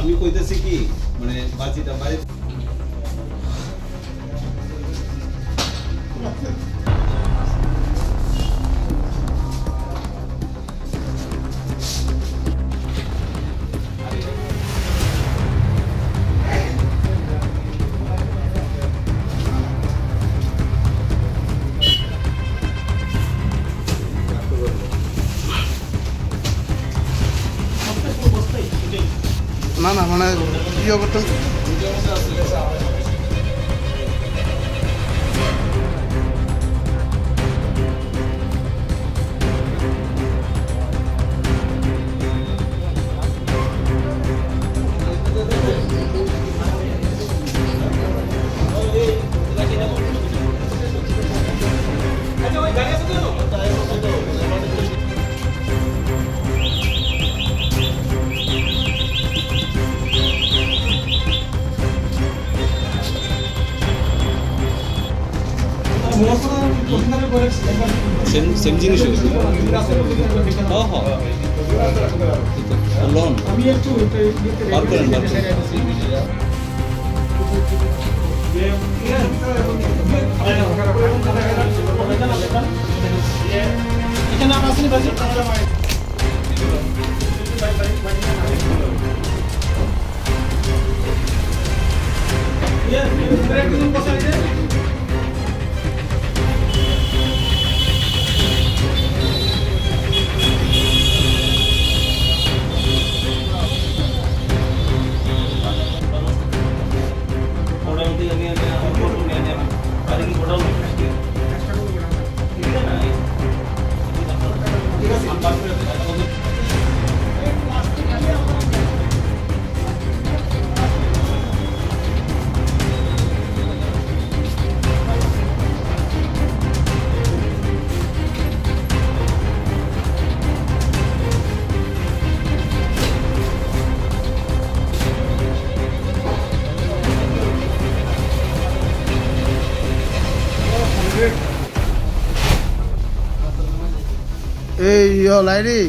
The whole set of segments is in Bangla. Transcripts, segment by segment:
আমি কইতেছি কি মানে বাজিটা বাইরে না না মানে ইয়ে করতে সেম জিনিস হ্যাঁ হ্যাঁ লোন বার করেন এখানে আসেনি বাজে এই ইয়ে লাইরি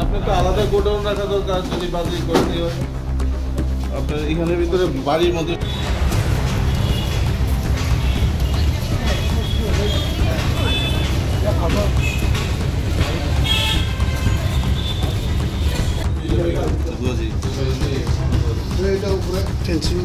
আপনি তো আলাদা গোডাউন রাখা দরকার যদি বাজি করতে হয় আপনার এখানের ভিতরে বাড়ির মধ্যে টেনশন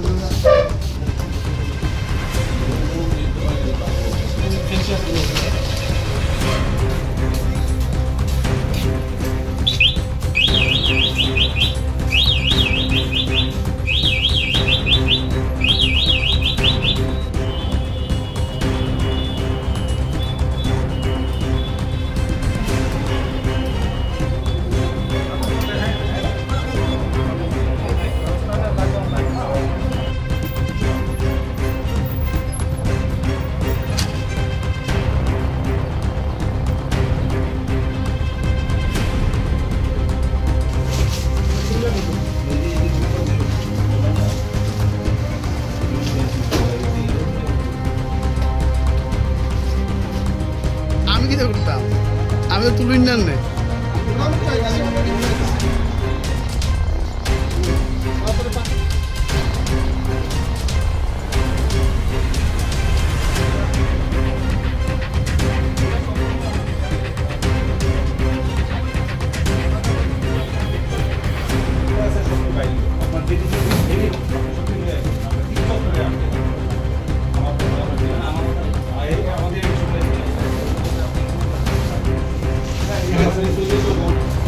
আমি কি করতাম আমি তুলুন না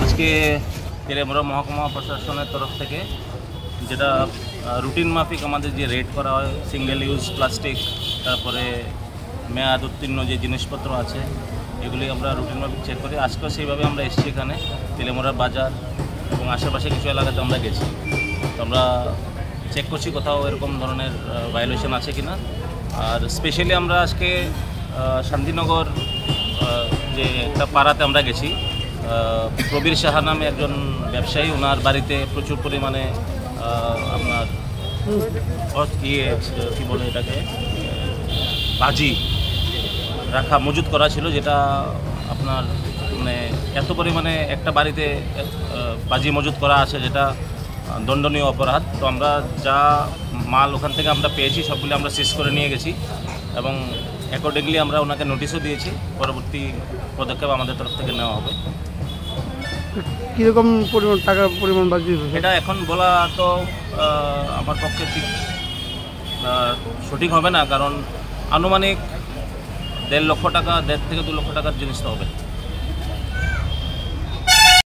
আজকে তেলেমুড়া মহকুমা প্রশাসনের তরফ থেকে যেটা রুটিন মাফিক আমাদের যে রেড করা হয় সিঙ্গেল ইউজ প্লাস্টিক তারপরে মেয়াদ উত্তীর্ণ যে জিনিসপত্র আছে এগুলি আমরা রুটিন মাফিক চেক করি। আজকেও সেইভাবে আমরা এসেছি এখানে তেলেমুড়ার বাজার এবং আশেপাশে কিছু এলাকাতে আমরা গেছি। তো আমরা চেক করছি কোথাও এরকম ধরনের ভায়োলেশন আছে কি না। আর স্পেশালি আমরা আজকে শান্তিনগর যে একটা পাড়াতে আমরা গেছি, প্রবীর সাহা নামে একজন ব্যবসায়ী, ওনার বাড়িতে প্রচুর পরিমাণে আপনার কী বলে এটাকে বাজি রাখা মজুত করা ছিল, যেটা আপনার মানে এত পরিমাণে একটা বাড়িতে বাজি মজুত করা আছে, যেটা দণ্ডনীয় অপরাধ। তো আমরা যা মাল ওখান থেকে আমরা পেয়েছি সবগুলো আমরা সিজ করে নিয়ে গেছি এবং অ্যাকর্ডিংলি আমরা ওনাকে নোটিশও দিয়েছি। পরবর্তী পদক্ষেপ আমাদের তরফ থেকে নেওয়া হবে। কীরকম পরিমাণ টাকা পরিমাণ বাজি? এটা এখন বলা তো আমার পক্ষে ঠিক সঠিক হবে না, কারণ আনুমানিক 1.5 লক্ষ টাকা, 1.5 থেকে 2 লক্ষ টাকার জিনিস তো হবে।